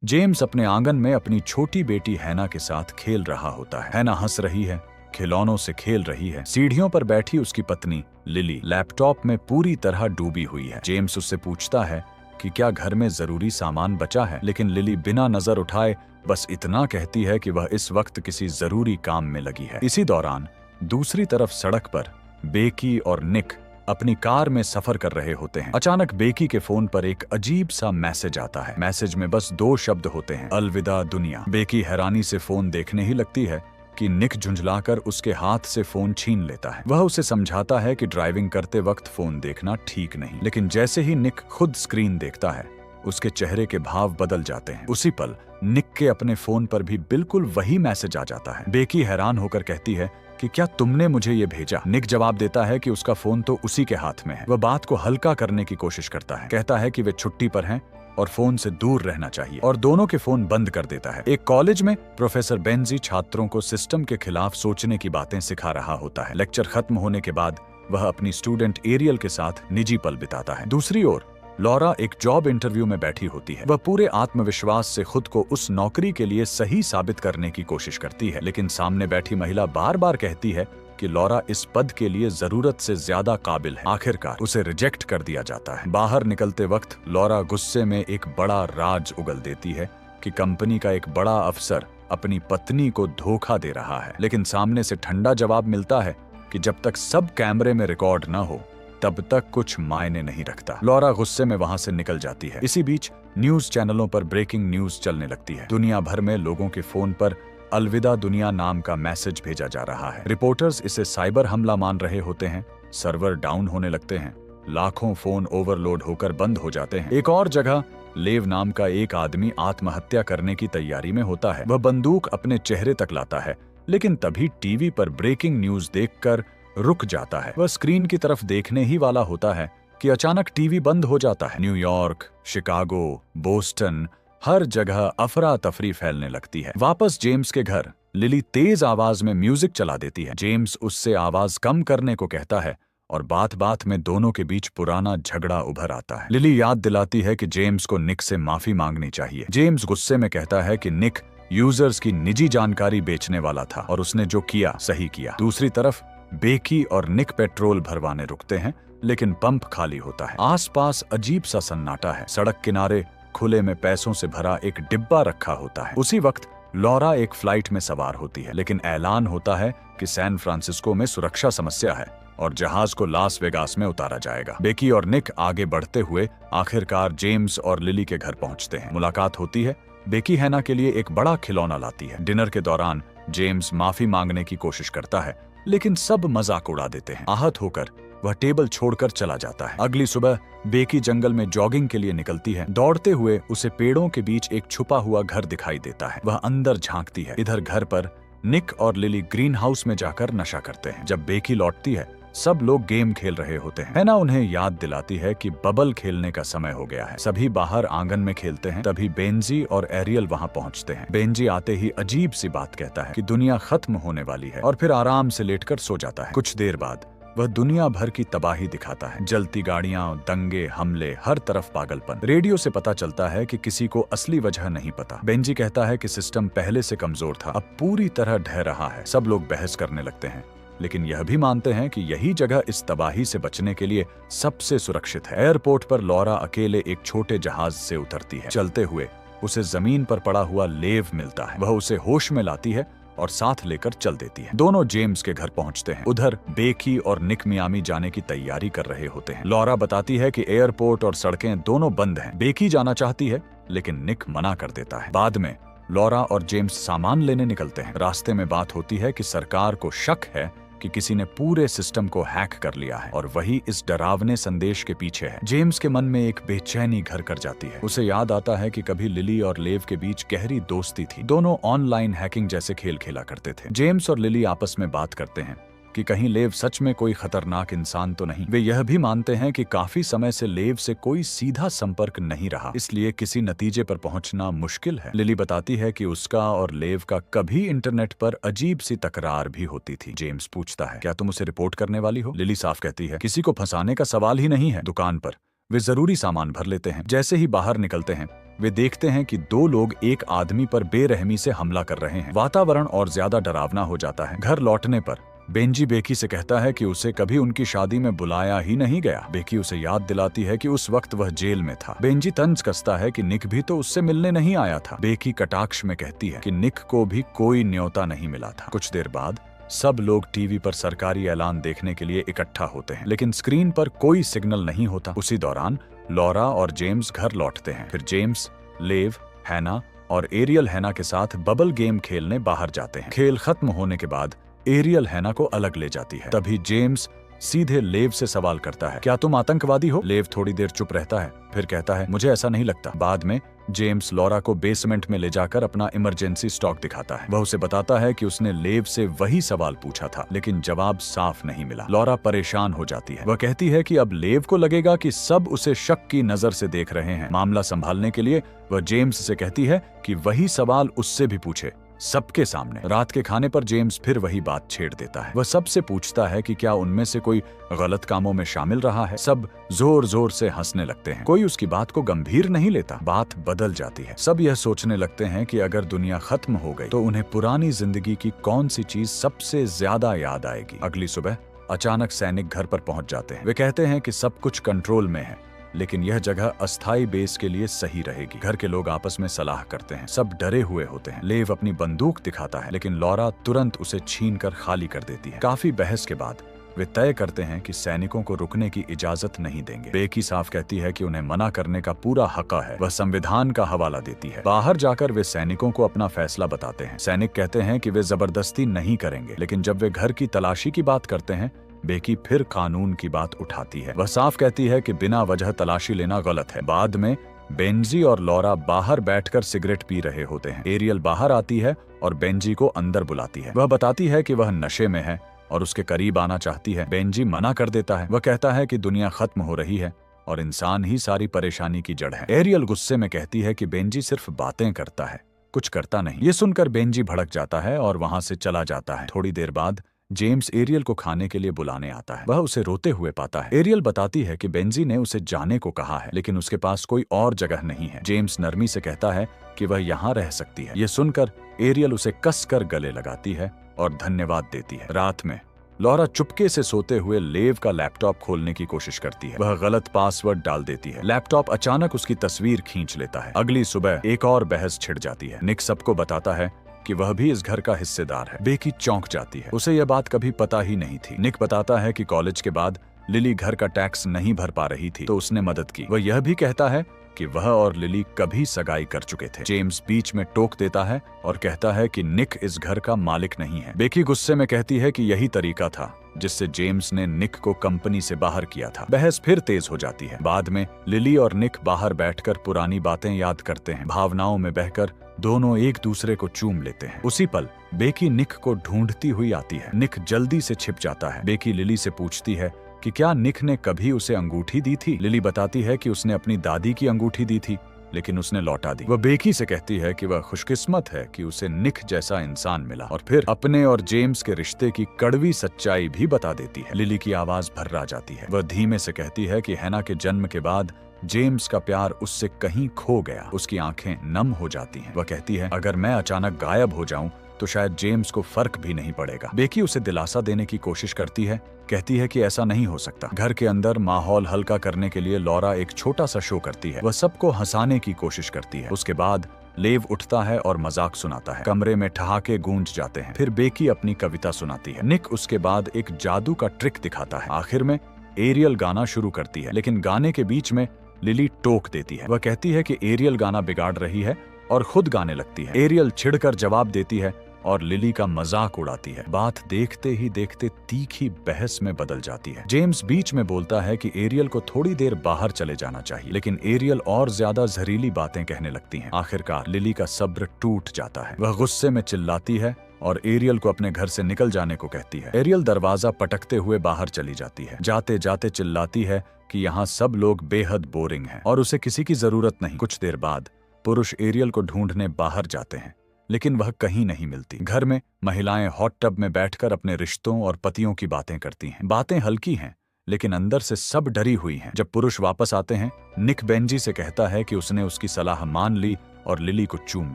James अपने आंगन में अपनी छोटी बेटी हैना के साथ खेल रहा होता है। हैना हंस रही है, खिलौनों से खेल रही है। सीढ़ियों पर बैठी उसकी पत्नी लिली लैपटॉप में पूरी तरह डूबी हुई है। जेम्स उससे पूछता है कि क्या घर में जरूरी सामान बचा है, लेकिन लिली बिना नजर उठाए बस इतना कहती है कि वह इस वक्त किसी जरूरी काम में लगी है। इसी दौरान दूसरी तरफ सड़क पर बेकी और निक अपनी कार में सफर कर रहे होते हैं। अचानक बेकी के फोन पर एक अजीब सा मैसेज आता है। मैसेज में बस 2 शब्द होते हैं, अलविदा दुनिया। बेकी हैरानी से फोन देखने ही लगती है कि निक झुंझलाकर उसके हाथ से फोन छीन लेता है। वह उसे समझाता है कि ड्राइविंग करते वक्त फोन देखना ठीक नहीं, लेकिन जैसे ही निक खुद स्क्रीन देखता है उसके चेहरे के भाव बदल जाते हैं। उसी पल निक के अपने फोन पर भी बिल्कुल वही मैसेज आ जाता है। बेकी हैरान होकर कहती है कि क्या तुमने मुझे ये भेजा? निक जवाब देता है कि उसका फोन तो उसी के हाथ में है। वह बात को हल्का करने की कोशिश करता है, कहता है कि वे छुट्टी पर हैं और फोन से दूर रहना चाहिए, और दोनों के फोन बंद कर देता है। एक कॉलेज में प्रोफेसर बेंजी छात्रों को सिस्टम के खिलाफ सोचने की बातें सिखा रहा होता है। लेक्चर खत्म होने के बाद वह अपनी स्टूडेंट एरियल के साथ निजी पल बिताता है। दूसरी ओर लॉरा एक जॉब इंटरव्यू में बैठी होती है। वह पूरे आत्मविश्वास से खुद को उस नौकरी के लिए सही साबित करने की कोशिश करती है, लेकिन सामने बैठी महिला बार बार कहती है कि लॉरा इस पद के लिए जरूरत से ज्यादा काबिल है। आखिरकार उसे रिजेक्ट कर दिया जाता है। बाहर निकलते वक्त लॉरा गुस्से में एक बड़ा राज उगल देती है कि कंपनी का एक बड़ा अफसर अपनी पत्नी को धोखा दे रहा है, लेकिन सामने से ठंडा जवाब मिलता है कि जब तक सब कैमरे में रिकॉर्ड न हो तब तक कुछ मायने नहीं रखता। लॉरा गुस्से में वहां से निकल जाती है। इसी बीच न्यूज चैनलों पर ब्रेकिंग न्यूज चलने लगती है। दुनिया भर में लोगों के फोन पर अलविदा दुनिया नाम का मैसेज भेजा जा रहा है। रिपोर्टर्स इसे साइबर हमला मान रहे होते हैं। सर्वर डाउन होने लगते हैं, लाखों फोन ओवरलोड होकर बंद हो जाते हैं। एक और जगह लेव नाम का एक आदमी आत्महत्या करने की तैयारी में होता है। वह बंदूक अपने चेहरे तक लाता है, लेकिन तभी टीवी पर ब्रेकिंग न्यूज देखकर रुक जाता है। वह स्क्रीन की तरफ देखने ही वाला होता है कि अचानक टीवी बंद हो जाता है। न्यूयॉर्क, शिकागो, बोस्टन, हर जगह अफरा तफरी फैलने लगती है। वापस जेम्स के घर लिली तेज आवाज में म्यूजिक चला देती है। जेम्स उससे आवाज कम करने को कहता है और बात बात में दोनों के बीच पुराना झगड़ा उभर आता है। लिली याद दिलाती है कि जेम्स को निक से माफी मांगनी चाहिए। जेम्स गुस्से में कहता है कि निक यूजर्स की निजी जानकारी बेचने वाला था और उसने जो किया सही किया। दूसरी तरफ बेकी और निक पेट्रोल भरवाने रुकते हैं, लेकिन पंप खाली होता है। आसपास अजीब सा सन्नाटा है। सड़क किनारे खुले में पैसों से भरा एक डिब्बा रखा होता है। उसी वक्त लॉरा एक फ्लाइट में सवार होती है, लेकिन ऐलान होता है कि सैन फ्रांसिस्को में सुरक्षा समस्या है और जहाज को लास वेगास में उतारा जाएगा। बेकी और निक आगे बढ़ते हुए आखिरकार जेम्स और लिली के घर पहुंचते हैं। मुलाकात होती है। बेकी हैना के लिए एक बड़ा खिलौना लाती है। डिनर के दौरान जेम्स माफी मांगने की कोशिश करता है, लेकिन सब मजाक उड़ा देते हैं। आहत होकर वह टेबल छोड़कर चला जाता है। अगली सुबह बेकी जंगल में जॉगिंग के लिए निकलती है। दौड़ते हुए उसे पेड़ों के बीच एक छुपा हुआ घर दिखाई देता है। वह अंदर झांकती है। इधर घर पर निक और लिली ग्रीन हाउस में जाकर नशा करते हैं। जब बेकी लौटती है सब लोग गेम खेल रहे होते हैं। हैना उन्हें याद दिलाती है कि बबल खेलने का समय हो गया है। सभी बाहर आंगन में खेलते हैं। तभी बेंजी और एरियल वहां पहुंचते हैं। बेंजी आते ही अजीब सी बात कहता है कि दुनिया खत्म होने वाली है और फिर आराम से लेटकर सो जाता है। कुछ देर बाद वह दुनिया भर की तबाही दिखाता है। जलती गाड़ियां, दंगे, हमले, हर तरफ पागलपन। रेडियो से पता चलता है कि किसी को असली वजह नहीं पता। बेंजी कहता है कि सिस्टम पहले से कमजोर था, अब पूरी तरह ढह रहा है। सब लोग बहस करने लगते हैं, लेकिन यह भी मानते हैं कि यही जगह इस तबाही से बचने के लिए सबसे सुरक्षित है। एयरपोर्ट पर लॉरा अकेले एक छोटे जहाज से उतरती है। चलते हुए उसे जमीन पर पड़ा हुआ लेव मिलता है। वह उसे होश में लाती है और साथ लेकर चल देती है। दोनों जेम्स के घर पहुंचते हैं। उधर बेकी और निक मियामी जाने की तैयारी कर रहे होते हैं। लॉरा बताती है कि एयरपोर्ट और सड़कें दोनों बंद हैं। बेकी जाना चाहती है, लेकिन निक मना कर देता है। बाद में लॉरा और जेम्स सामान लेने निकलते हैं। रास्ते में बात होती है कि सरकार को शक है कि किसी ने पूरे सिस्टम को हैक कर लिया है और वही इस डरावने संदेश के पीछे है। जेम्स के मन में एक बेचैनी घर कर जाती है। उसे याद आता है कि कभी लिली और लेव के बीच गहरी दोस्ती थी। दोनों ऑनलाइन हैकिंग जैसे खेल खेला करते थे। जेम्स और लिली आपस में बात करते हैं कि कहीं लेव सच में कोई खतरनाक इंसान तो नहीं। वे यह भी मानते हैं कि काफी समय से लेव से कोई सीधा संपर्क नहीं रहा, इसलिए किसी नतीजे पर पहुंचना मुश्किल है। लिली बताती है कि उसका और लेव का कभी इंटरनेट पर अजीब सी तकरार भी होती थी। जेम्स पूछता है, क्या तुम उसे रिपोर्ट करने वाली हो? लिली साफ कहती है, किसी को फंसाने का सवाल ही नहीं है। दुकान पर वे जरूरी सामान भर लेते हैं। जैसे ही बाहर निकलते हैं वे देखते हैं कि दो लोग एक आदमी पर बेरहमी से हमला कर रहे हैं। वातावरण और ज्यादा डरावना हो जाता है। घर लौटने पर बेंजी बेकी से कहता है कि उसे कभी उनकी शादी में बुलाया ही नहीं गया। बेकी उसे याद दिलाती है कि उस वक्त वह जेल में था। बेंजी तंज कसता है कि निक भी तो उससे मिलने नहीं आया था। बेकी कटाक्ष में कहती है कि निक को भी कोई न्योता नहीं मिला था। कुछ देर बाद सब लोग टीवी पर सरकारी ऐलान देखने के लिए इकट्ठा होते हैं, लेकिन स्क्रीन पर कोई सिग्नल नहीं होता। उसी दौरान लॉरा और जेम्स घर लौटते हैं। फिर जेम्स, लेव, हैना और एरियल हैना के साथ बबल गेम खेलने बाहर जाते हैं। खेल खत्म होने के बाद एरियल हैना को अलग ले जाती है। तभी जेम्स सीधे लेव से सवाल करता है, क्या तुम आतंकवादी हो? लेव थोड़ी देर चुप रहता है, फिर कहता है, मुझे ऐसा नहीं लगता। बाद में जेम्स लॉरा को बेसमेंट में ले जाकर अपना इमरजेंसी स्टॉक दिखाता है। वह उसे बताता है कि उसने लेव से वही सवाल पूछा था, लेकिन जवाब साफ नहीं मिला। लॉरा परेशान हो जाती है। वह कहती है कि अब लेव को लगेगा कि सब उसे शक की नजर से देख रहे हैं। मामला संभालने के लिए वह जेम्स से कहती है कि वही सवाल उससे भी पूछे, सबके सामने। रात के खाने पर जेम्स फिर वही बात छेड़ देता है। वह सबसे पूछता है कि क्या उनमें से कोई गलत कामों में शामिल रहा है। सब जोर जोर से हंसने लगते हैं। कोई उसकी बात को गंभीर नहीं लेता। बात बदल जाती है। सब यह सोचने लगते हैं कि अगर दुनिया खत्म हो गई तो उन्हें पुरानी जिंदगी की कौन सी चीज सबसे ज्यादा याद आएगी। अगली सुबह अचानक सैनिक घर पर पहुंच जाते हैं। वे कहते हैं कि सब कुछ कंट्रोल में है, लेकिन यह जगह अस्थायी बेस के लिए सही रहेगी। घर के लोग आपस में सलाह करते हैं। सब डरे हुए होते हैं। लेव अपनी बंदूक दिखाता है, लेकिन लॉरा तुरंत उसे छीनकर खाली कर देती है। काफी बहस के बाद वे तय करते हैं कि सैनिकों को रुकने की इजाजत नहीं देंगे। बेकी साफ कहती है कि उन्हें मना करने का पूरा हक है। वह संविधान का हवाला देती है। बाहर जाकर वे सैनिकों को अपना फैसला बताते हैं। सैनिक कहते हैं कि वे जबरदस्ती नहीं करेंगे, लेकिन जब वे घर की तलाशी की बात करते हैं, बेकी फिर कानून की बात उठाती है। वह साफ कहती है कि बिना वजह तलाशी लेना गलत है। बाद में बेंजी और लॉरा बाहर बैठकर सिगरेट पी रहे होते हैं। एरियल बाहर आती है और बेंजी को अंदर बुलाती है। वह बताती है कि वह नशे में है और उसके करीब आना चाहती है। बेंजी मना कर देता है। वह कहता है कि दुनिया खत्म हो रही है और इंसान ही सारी परेशानी की जड़ है। एरियल गुस्से में कहती है कि बेंजी सिर्फ बातें करता है, कुछ करता नहीं। ये सुनकर बेंजी भड़क जाता है और वहां से चला जाता है। थोड़ी देर बाद जेम्स एरियल को खाने के लिए बुलाने आता है। वह उसे रोते हुए पाता है। एरियल बताती है कि बेंजी ने उसे जाने को कहा है, लेकिन उसके पास कोई और जगह नहीं है। जेम्स नरमी से कहता है कि वह यहाँ रह सकती है। ये सुनकर एरियल उसे कसकर गले लगाती है और धन्यवाद देती है। रात में लॉरा चुपके से सोते हुए लेव का लैपटॉप खोलने की कोशिश करती है। वह गलत पासवर्ड डाल देती है। लैपटॉप अचानक उसकी तस्वीर खींच लेता है। अगली सुबह एक और बहस छिड़ जाती है। निक सबको बताता है कि वह भी इस घर का हिस्सेदार है। बेकी चौंक जाती है। उसे यह बात कभी पता ही नहीं थी। निक बताता है कि कॉलेज के बाद लिली घर का टैक्स नहीं भर पा रही थी, तो उसने मदद की। वह यह भी कहता है कि वह और लिली कभी सगाई कर चुके थे। जेम्स बीच में टोक देता है और कहता है कि निक इस घर का मालिक नहीं है। बेकी गुस्से में कहती है कि यही तरीका था जिससे जेम्स ने निक को कंपनी से बाहर किया था। बहस फिर तेज हो जाती है। बाद में लिली और निक बाहर बैठकर पुरानी बातें याद करते हैं। भावनाओं में बहकर दोनों एक दूसरे को चूम लेते हैं। उसी पल बेकी निक को ढूंढती हुई आती है। निक जल्दी से छिप जाता है। बेकी लिली से पूछती है कि क्या निक ने कभी उसे अंगूठी दी थी। लिली बताती है कि उसने अपनी दादी की अंगूठी दी थी, लेकिन उसने लौटा दी। वह बेकी से कहती है कि वह खुशकिस्मत है कि उसे निक जैसा इंसान मिला, और फिर अपने और जेम्स के रिश्ते की कड़वी सच्चाई भी बता देती है। लिली की आवाज भर्रा जाती है। वह धीमे से कहती है कि हैना के जन्म के बाद जेम्स का प्यार उससे कहीं खो गया। उसकी आंखें नम हो जाती हैं। वह कहती है, अगर मैं अचानक गायब हो जाऊं तो शायद जेम्स को फर्क भी नहीं पड़ेगा। बेकी उसे दिलासा देने की कोशिश करती है, कहती है कि ऐसा नहीं हो सकता। घर के अंदर माहौल हल्का करने के लिए लॉरा एक छोटा सा शो करती है। वह सबको हंसाने की कोशिश करती है। उसके बाद लेव उठता है और मजाक सुनाता है। कमरे में ठहाके गूंज जाते हैं। फिर बेकी अपनी कविता सुनाती है। निक उसके बाद एक जादू का ट्रिक दिखाता है। आखिर में एरियल गाना शुरू करती है, लेकिन गाने के बीच में लिली टोक देती है। वह कहती है कि एरियल गाना बिगाड़ रही है और खुद गाने लगती है। एरियल चिढ़कर जवाब देती है और लिली का मजाक उड़ाती है। बात देखते ही देखते तीखी बहस में बदल जाती है। जेम्स बीच में बोलता है कि एरियल को थोड़ी देर बाहर चले जाना चाहिए, लेकिन एरियल और ज्यादा जहरीली बातें कहने लगती हैं। आखिरकार लिली का सब्र टूट जाता है। वह गुस्से में चिल्लाती है और एरियल को अपने घर से निकल जाने को कहती है। एरियल दरवाजा पटकते हुए बाहर चली जाती है। जाते जाते चिल्लाती है कि यहाँ सब लोग बेहद बोरिंग हैं और उसे किसी की जरूरत नहीं। कुछ देर बाद पुरुष एरियल को ढूंढने बाहर जाते हैं, लेकिन वह कहीं नहीं मिलती। घर में महिलाएं हॉट टब में बैठकर अपने रिश्तों और पतियों की बातें करती हैं। बातें हल्की हैं, लेकिन अंदर से सब डरी हुई हैं। जब पुरुष वापस आते हैं, निक बेंजी से कहता है कि उसने उसकी सलाह मान ली और लिली को चूम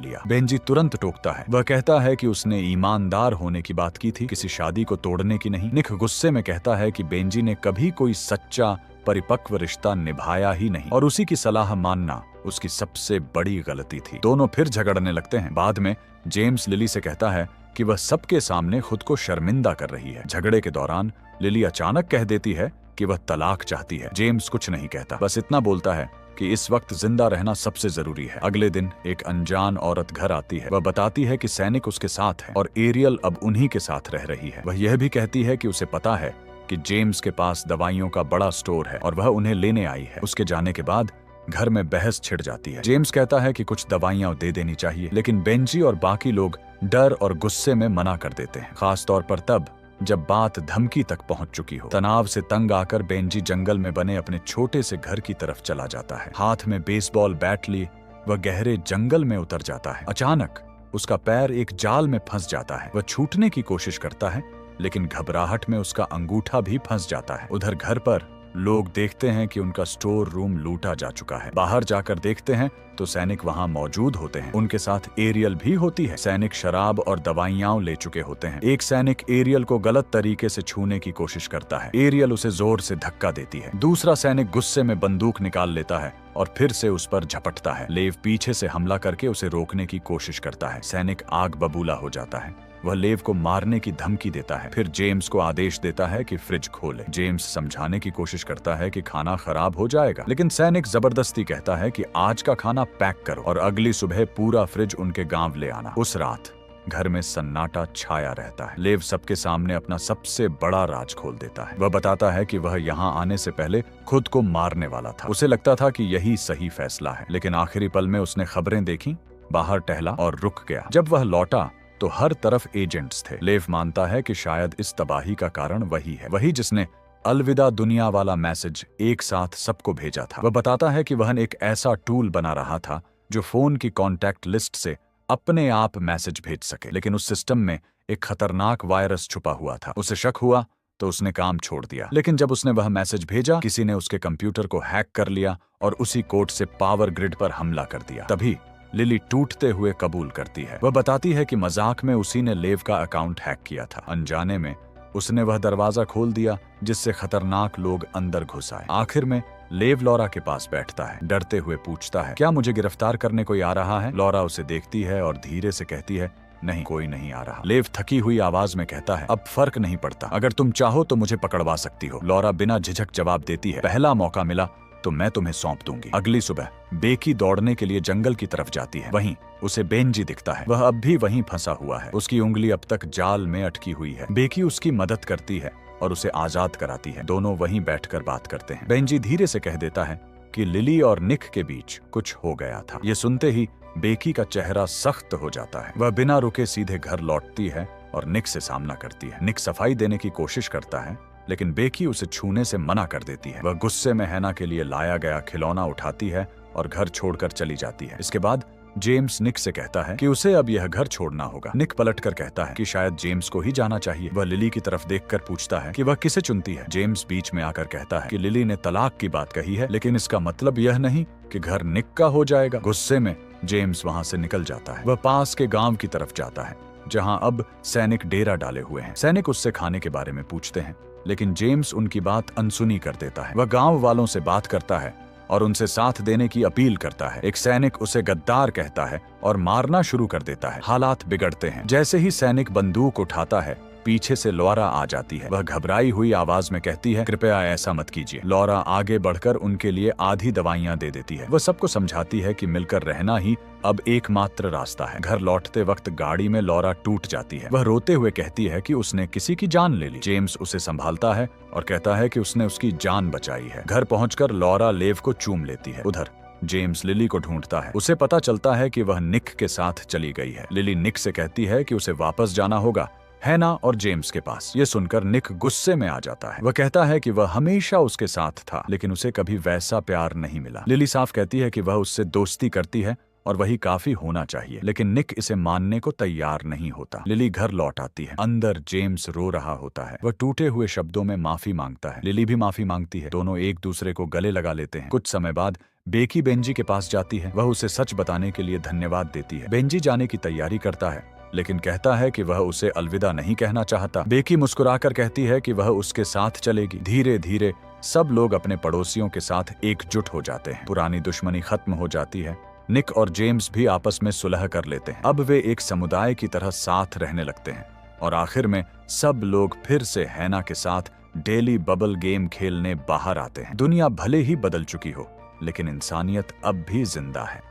लिया। बेंजी तुरंत टोकता है। वह कहता है कि उसने ईमानदार होने की बात की थी, किसी शादी को तोड़ने की नहीं। निक गुस्से में कहता है कि बेंजी ने कभी कोई सच्चा परिपक्व रिश्ता निभाया ही नहीं और उसी की सलाह मानना उसकी सबसे बड़ी गलती थी। दोनों फिर झगड़ने लगते हैं। बाद में जेम्स लिली से कहता है कि वह सबके सामने खुद को शर्मिंदा कर रही है। झगड़े के दौरान लिली अचानक कह देती है कि वह तलाक चाहती है। जेम्स कुछ नहीं कहता, बस इतना बोलता है कि इस वक्त जिंदा रहना सबसे जरूरी है। अगले दिन एक अनजान औरत घर आती है। वह बताती है कि सैनिक उसके साथ है और एरियल अब उन्हीं के साथ रह रही है। वह यह भी कहती है कि उसे पता है कि जेम्स के पास दवाइयों का बड़ा स्टोर है और वह उन्हें लेने आई है। उसके जाने के बाद घर में बहस छिड़ जाती है। जेम्स कहता है कि कुछ दवाइयां दे देनी चाहिए, लेकिन बेंजी और बाकी लोग डर और गुस्से में मना कर देते हैं, खास तौर पर तब जब बात धमकी तक पहुंच चुकी हो। तनाव से तंग आकर बेंजी जंगल में बने अपने छोटे से घर की तरफ चला जाता है। हाथ में बेसबॉल बैट लिए वह गहरे जंगल में उतर जाता है। अचानक उसका पैर एक जाल में फंस जाता है। वह छूटने की कोशिश करता है, लेकिन घबराहट में उसका अंगूठा भी फंस जाता है। उधर घर पर लोग देखते हैं कि उनका स्टोर रूम लूटा जा चुका है। बाहर जाकर देखते हैं तो सैनिक वहां मौजूद होते हैं। उनके साथ एरियल भी होती है। सैनिक शराब और दवाइयां ले चुके होते हैं। एक सैनिक एरियल को गलत तरीके से छूने की कोशिश करता है। एरियल उसे जोर से धक्का देती है। दूसरा सैनिक गुस्से में बंदूक निकाल लेता है और फिर से उस पर झपटता है। लेव पीछे से हमला करके उसे रोकने की कोशिश करता है। सैनिक आग बबूला हो जाता है। वह लेव को मारने की धमकी देता है। फिर जेम्स को आदेश देता है कि फ्रिज खोले। जेम्स समझाने की कोशिश करता है कि खाना खराब हो जाएगा, लेकिन सैनिक जबरदस्ती कहता है कि आज का खाना पैक करो और अगली सुबह पूरा फ्रिज उनके गांव ले आना। उस रात घर में सन्नाटा छाया रहता है। लेव सबके सामने अपना सबसे बड़ा राज खोल देता है। वह बताता है कि वह यहाँ आने से पहले खुद को मारने वाला था। उसे लगता था कि यही सही फैसला है, लेकिन आखिरी पल में उसने खबरें देखी, बाहर टहला और रुक गया। जब वह लौटा तो हर तरफ एजेंट्स थे। लेव मानता है कि शायद इस तबाही का कारण वही है, वही जिसने अलविदा दुनिया वाला मैसेज एक साथ सबको भेजा था। वह बताता है कि वह एक ऐसा टूल बना रहा था जो फोन की कॉन्टैक्ट लिस्ट से अपने आप मैसेज भेज सके, लेकिन उस सिस्टम में एक खतरनाक वायरस छुपा हुआ था। उसे शक हुआ तो उसने काम छोड़ दिया, लेकिन जब उसने वह मैसेज भेजा, किसी ने उसके कंप्यूटर को हैक कर लिया और उसी कोड से पावर ग्रिड पर हमला कर दिया। तभी लिली टूटते हुए कबूल करती है। वह बताती है कि मजाक में उसी ने लेव का अकाउंट हैक किया था। अनजाने में उसने वह दरवाजा खोल दिया जिससे खतरनाक लोग अंदर घुस आए। आखिर में लेव लॉरा के पास बैठता है। डरते हुए पूछता है, क्या मुझे गिरफ्तार करने कोई आ रहा है? लॉरा उसे देखती है और धीरे से कहती है, नहीं, कोई नहीं आ रहा। लेव थकी हुई आवाज में कहता है, अब फर्क नहीं पड़ता, अगर तुम चाहो तो मुझे पकड़वा सकती हो। लॉरा बिना झिझक जवाब देती है, पहला मौका मिला तो मैं तुम्हें सौंप दूंगी। अगली सुबह बेकी दौड़ने के लिए जंगल की तरफ जाती है। वहीं उसे बेंजी दिखता है। वह अब भी वहीं फंसा हुआ है। उसकी उंगली अब तक जाल में अटकी हुई है। बेकी उसकी मदद करती है और उसे आजाद कराती है। दोनों वहीं बैठकर बात करते हैं। बेंजी धीरे से कह देता है कि लिली और निक के बीच कुछ हो गया था। ये सुनते ही बेकी का चेहरा सख्त हो जाता है। वह बिना रुके सीधे घर लौटती है और निक से सामना करती है। निक सफाई देने की कोशिश करता है, लेकिन बेकी उसे छूने से मना कर देती है। वह गुस्से में हैना के लिए लाया गया खिलौना उठाती है और घर छोड़कर चली जाती है। इसके बाद जेम्स निक से कहता है कि उसे अब यह घर छोड़ना होगा। निक पलटकर कहता है कि शायद जेम्स को ही जाना चाहिए। वह लिली की तरफ देखकर पूछता है कि वह किसे चुनती है। जेम्स बीच में आकर कहता है कि लिली ने तलाक की बात कही है, लेकिन इसका मतलब यह नहीं कि घर निक का हो जाएगा। गुस्से में जेम्स वहां से निकल जाता है। वह पास के गांव की तरफ जाता है जहां अब सैनिक डेरा डाले हुए हैं। सैनिक उससे खाने के बारे में पूछते हैं, लेकिन जेम्स उनकी बात अनसुनी कर देता है। वह गांव वालों से बात करता है और उनसे साथ देने की अपील करता है। एक सैनिक उसे गद्दार कहता है और मारना शुरू कर देता है। हालात बिगड़ते हैं। जैसे ही सैनिक बंदूक उठाता है, पीछे से लॉरा आ जाती है। वह घबराई हुई आवाज में कहती है, कृपया ऐसा मत कीजिए। लॉरा आगे बढ़कर उनके लिए आधी दवाइयां दे देती है। वह सबको समझाती है कि मिलकर रहना ही अब एकमात्र रास्ता है। घर लौटते वक्त गाड़ी में लॉरा टूट जाती है। वह रोते हुए कहती है कि उसने किसी की जान ले ली। जेम्स उसे संभालता है और कहता है कि उसने उसकी जान बचाई है। घर पहुंचकर लॉरा लेव को चूम लेती है। उधर जेम्स लिली को ढूंढता है। उसे पता चलता है कि वह निक के साथ चली गई है। लिली निक से कहती है कि उसे वापस जाना होगा, हैना और जेम्स के पास। ये सुनकर निक गुस्से में आ जाता है। वह कहता है कि वह हमेशा उसके साथ था, लेकिन उसे कभी वैसा प्यार नहीं मिला। लिली साफ कहती है कि वह उससे दोस्ती करती है और वही काफी होना चाहिए, लेकिन निक इसे मानने को तैयार नहीं होता। लिली घर लौट आती है। अंदर जेम्स रो रहा होता है। वह टूटे हुए शब्दों में माफी मांगता है। लिली भी माफी मांगती है। दोनों एक दूसरे को गले लगा लेते हैं। कुछ समय बाद बेकी बेंजी के पास जाती है। वह उसे सच बताने के लिए धन्यवाद देती है। बेंजी जाने की तैयारी करता है, लेकिन कहता है कि वह उसे अलविदा नहीं कहना चाहता। बेकी मुस्कुराकर कहती है कि वह उसके साथ चलेगी। धीरे धीरे सब लोग अपने पड़ोसियों के साथ एकजुट हो जाते हैं। पुरानी दुश्मनी खत्म हो जाती है। निक और जेम्स भी आपस में सुलह कर लेते हैं। अब वे एक समुदाय की तरह साथ रहने लगते हैं और आखिर में सब लोग फिर से हैना के साथ डेली बबल गेम खेलने बाहर आते हैं। दुनिया भले ही बदल चुकी हो, लेकिन इंसानियत अब भी जिंदा है।